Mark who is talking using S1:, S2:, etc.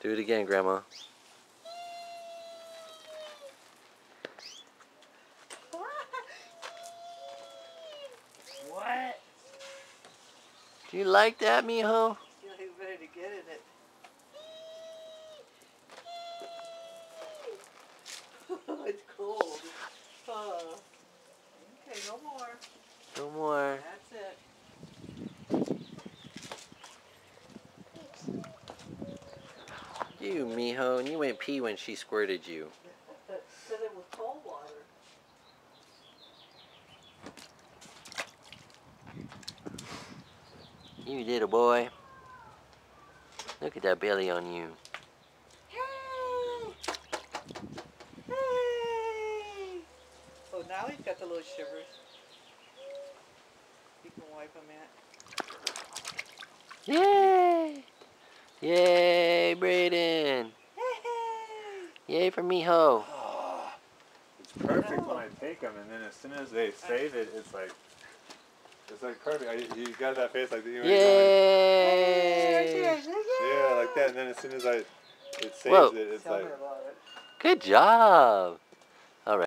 S1: Do it again, Grandma.
S2: What?
S1: Do you like that, mijo?
S2: You better to get in it. It's cold. Okay, no more.
S1: No more.
S2: That's it.
S1: You, mijo, and you went pee when she squirted you.
S2: Because it was cold water.
S1: You little boy. Look at that belly on you.
S2: Hey! Hey! Oh, now he's got the little shivers. You can wipe him at.
S1: Yay! Yay, Braden!
S2: Hey!
S1: Yay for mijo.
S3: It's perfect when I take them, and then as soon as they save it, it's like perfect. You got that face like you know,
S1: Yay!
S3: yeah, like that. And then as soon as it saves
S1: Whoa.
S3: it, it's
S2: Tell
S3: like.
S2: me about it.
S1: Good job.